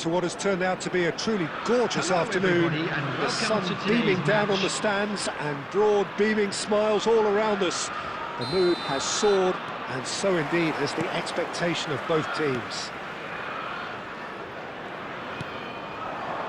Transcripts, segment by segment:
to what has turned out to be a truly gorgeous afternoon. And The sun beaming down on the stands and broad beaming smiles all around us. The mood has soared, and so indeed has the expectation of both teams.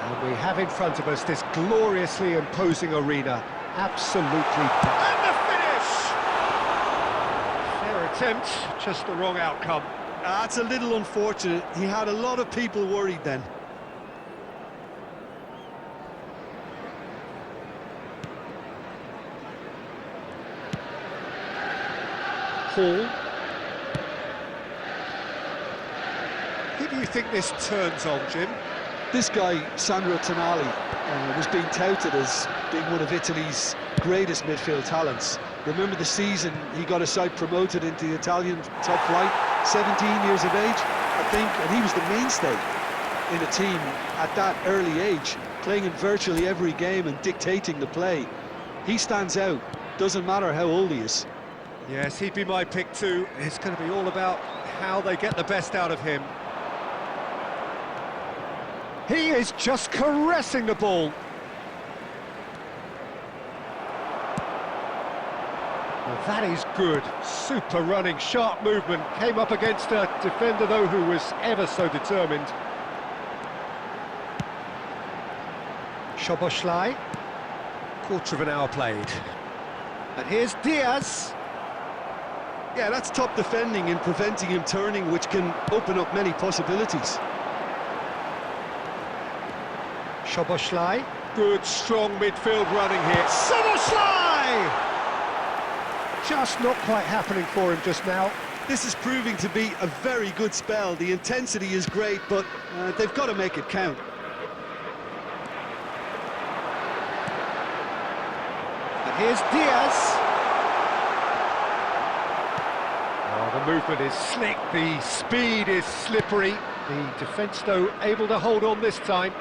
And we have in front of us this gloriously imposing arena. Absolutely. And the finish! Fair attempt, just the wrong outcome. That's a little unfortunate. He had a lot of people worried then. Hall. Who do you think this turns on, Jim? This guy, Sandro Tonali, was being touted as being one of Italy's greatest midfield talents. Remember the season he got his side promoted into the Italian top flight, 17 years of age, I think, and he was the mainstay in a team at that early age, playing in virtually every game and dictating the play. He stands out, doesn't matter how old he is. Yes, he'd be my pick too. It's going to be all about how they get the best out of him. He is just caressing the ball. Well, that is good. Super running, sharp movement. Came up against a defender, though, who was ever so determined. Szoboszlai. Quarter of an hour played. And here's Diaz. Yeah, that's top defending and preventing him turning, which can open up many possibilities. Szoboszlai. Good, strong midfield running here. Szoboszlai! Just not quite happening for him just now. This is proving to be a very good spell. The intensity is great, but they've got to make it count. And here's Diaz. Oh, the movement is slick, the speed is slippery. The defence, though, able to hold on this time.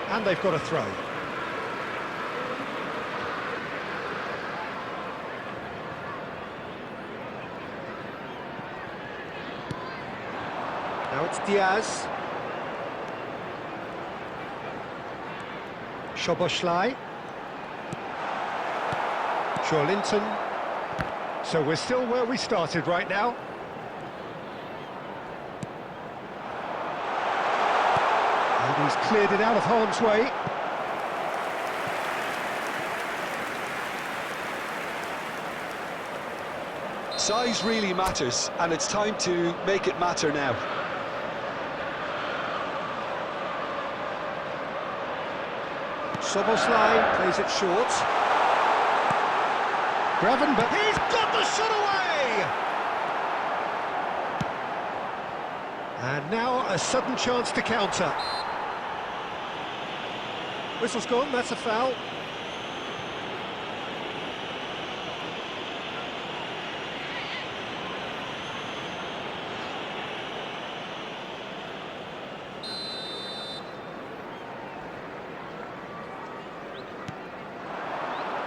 And they've got a throw. Now it's Diaz. Szoboszlai. Linton. So we're still where we started right now. And he's cleared it out of harm's way. Size really matters, and it's time to make it matter now. Szoboszlai plays it short. Graven, but he's got the shot away! And now a sudden chance to counter. Whistle's gone, that's a foul.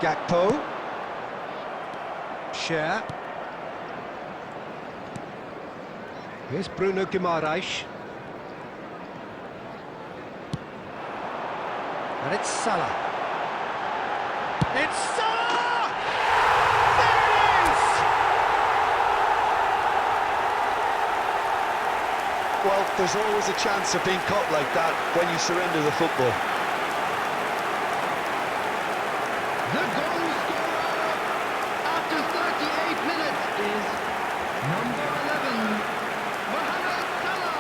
Gakpo. Share. Here's Bruno Guimaraes. And it's Salah. It's Salah! There it is! Well, there's always a chance of being caught like that when you surrender the football. The goal scorer after 38 minutes is number 11, Mohamed Salah.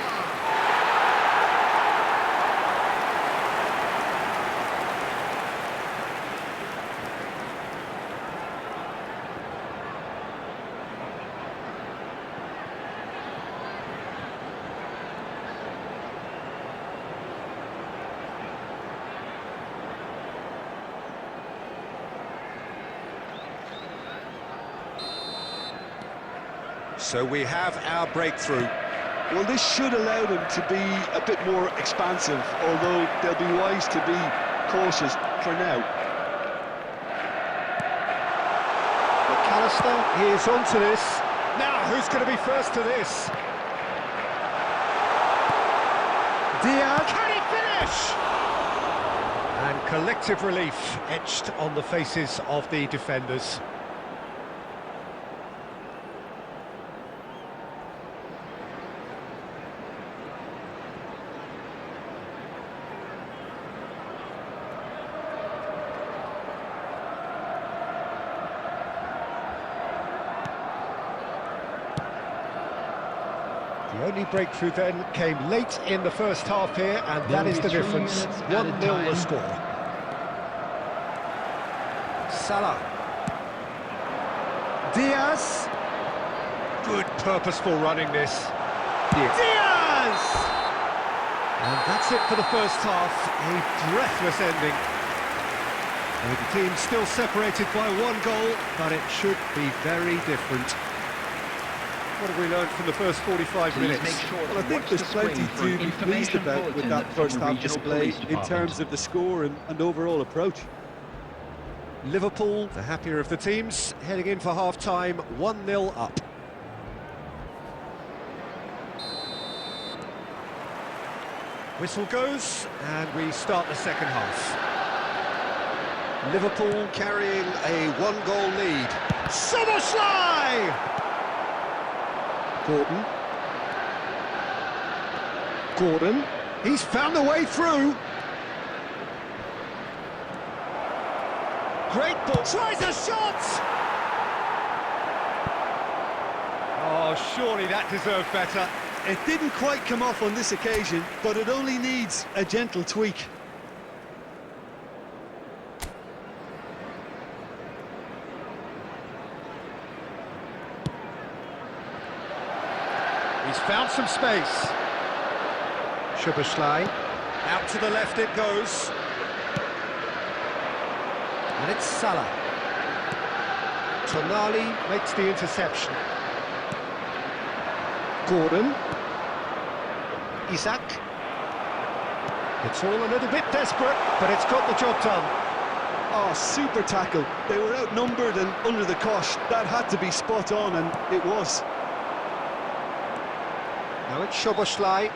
So we have our breakthrough. Well, this should allow them to be a bit more expansive, although they'll be wise to be cautious for now. McAllister, he is onto this. Now, who's going to be first to this? Diaz, can he finish? And collective relief etched on the faces of the defenders. The only breakthrough then came late in the first half here, and that is the difference. 1-0 the score. Salah. Diaz. Good purposeful running this. Diaz! And that's it for the first half. A breathless ending. With the team still separated by 1 goal, but it should be very different. What have we learned from the first 45 minutes? Well, I think there's plenty to be pleased about with that first half display in terms of the score and overall approach. Liverpool, the happier of the teams, heading in for half-time, 1-0 up. Whistle goes, and we start the second half. Liverpool carrying a 1-goal lead. Szoboszlai! Gordon, he's found a way through. Great ball, tries a shot! Oh, surely that deserved better. It didn't quite come off on this occasion, but it only needs a gentle tweak. He's found some space. Szoboszlai, out to the left it goes. And it's Salah. Tonali makes the interception. Gordon. Isak. It's all a little bit desperate, but it's got the job done. Oh, super tackle. They were outnumbered and under the cosh. That had to be spot on, and it was. Now it's Szoboszlai.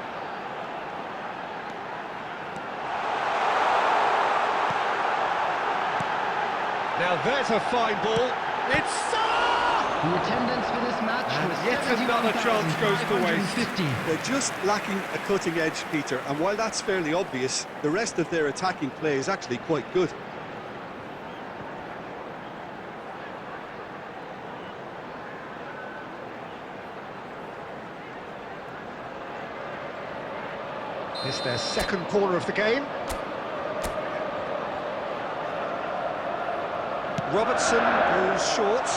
Now there's a fine ball. It's Salah! The attendance for this match And was yet another chance goes to waste. They're just lacking a cutting edge, Peter, and while that's fairly obvious, the rest of their attacking play is actually quite good. It's their second corner of the game. Robertson goes short.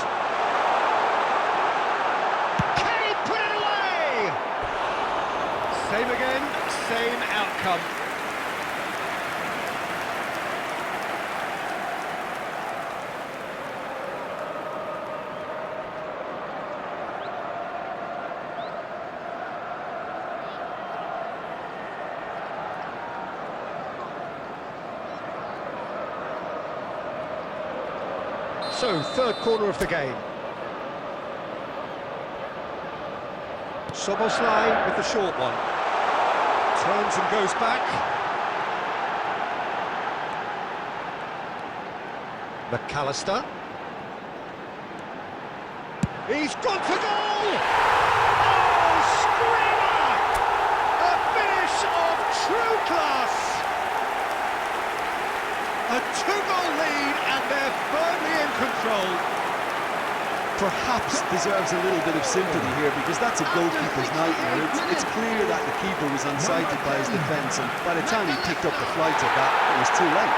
Can he put it away? Same again, same outcome. So, third corner of the game. Szoboszlai with the short one. Turns and goes back. McAllister. He's gone for goal! Oh, screamer! A finish of true class! A 2-goal lead, and they're firmly in control. Perhaps deserves a little bit of sympathy here, because that's a goalkeeper's nightmare. It's clear that the keeper was unsighted by his defence, and by the time he picked up the flight of that, it was too late.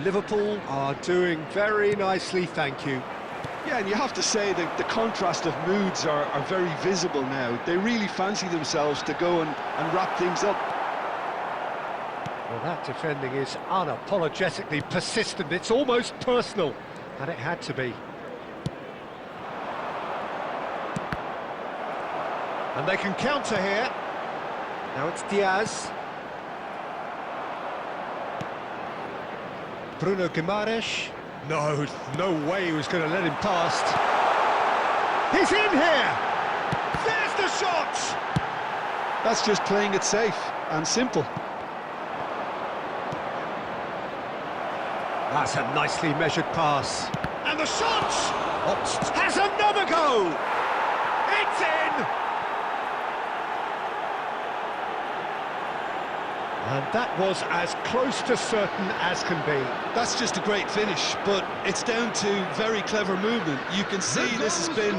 Liverpool are doing very nicely, thank you. Yeah, and you have to say that the contrast of moods are very visible now. They really fancy themselves to go and wrap things up. Well, that defending is unapologetically persistent. It's almost personal, and it had to be. And they can counter here. Now it's Diaz. Bruno Guimaraes. No way he was going to let him past. He's in here! There's the shot! That's just playing it safe and simple. That's a nicely measured pass. And the shot! Has another go! It's in! And that was as close to certain as can be. That's just a great finish, but it's down to very clever movement. You can see this has been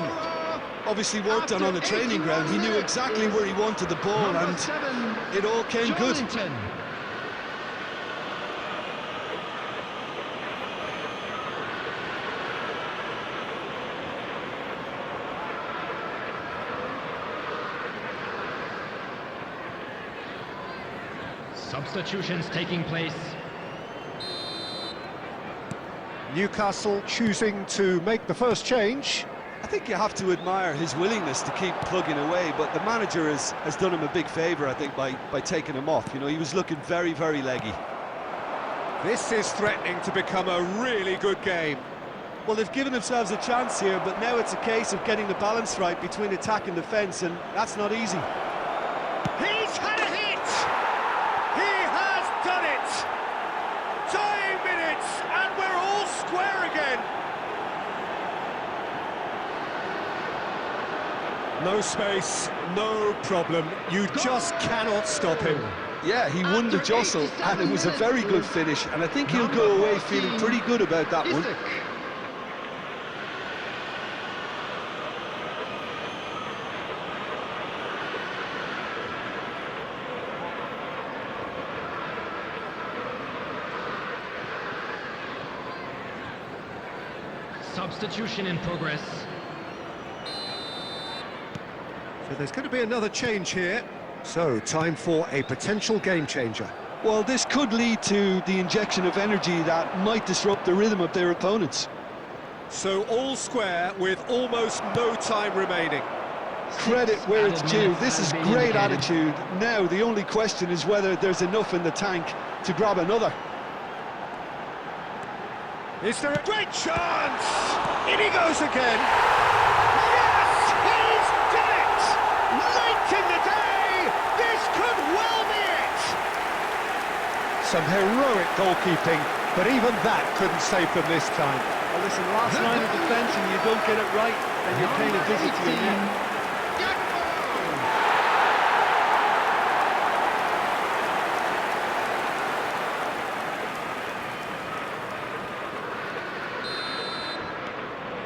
obviously worked on the training ground. He knew exactly where he wanted the ball, and it all came good. Substitutions taking place. Newcastle choosing to make the first change. I think you have to admire his willingness to keep plugging away, but the manager has done him a big favour, I think, by taking him off. You know, he was looking very, very leggy. This is threatening to become a really good game. Well, they've given themselves a chance here, but now it's a case of getting the balance right between attack and defence, and that's not easy. He's had a hit! He has done it! Dying minutes, and we're all square again! No space, no problem. You just cannot stop him. Yeah, he won the jostle, and it was a very good finish, and I think he'll go away feeling pretty good about that one. Substitution in progress. So there's going to be another change here. So, time for a potential game changer. Well, this could lead to the injection of energy that might disrupt the rhythm of their opponents. So, all square with almost no time remaining. Credit where it's due. This is great attitude. Now, the only question is whether there's enough in the tank to grab another. Is there a great chance? In he goes again. Yes, he's done it! Late in the day, this could well be it! Some heroic goalkeeping, but even that couldn't save them this time. Well, listen, last line of defence and you don't get it right, then you're paying a visit to your net.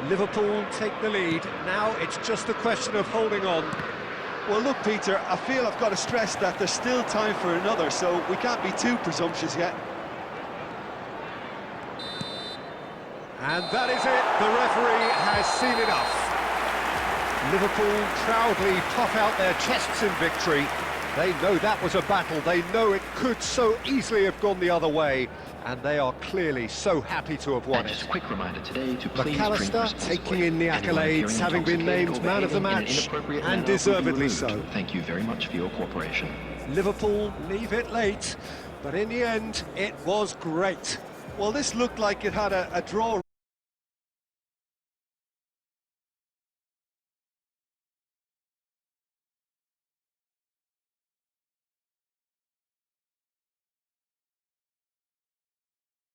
Liverpool take the lead. Now it's just a question of holding on. Well, look, Peter, I feel I've got to stress that there's still time for another, so we can't be too presumptuous yet. And that is it. The referee has seen enough. Liverpool proudly puff out their chests in victory. They know that was a battle. They know it could so easily have gone the other way. And they are clearly so happy to have won and it. just a quick reminder today to please McAllister taking in the accolades, having been named man of the match, and deservedly so. Thank you very much for your cooperation. Liverpool leave it late, but in the end, it was great. Well, this looked like it had a draw.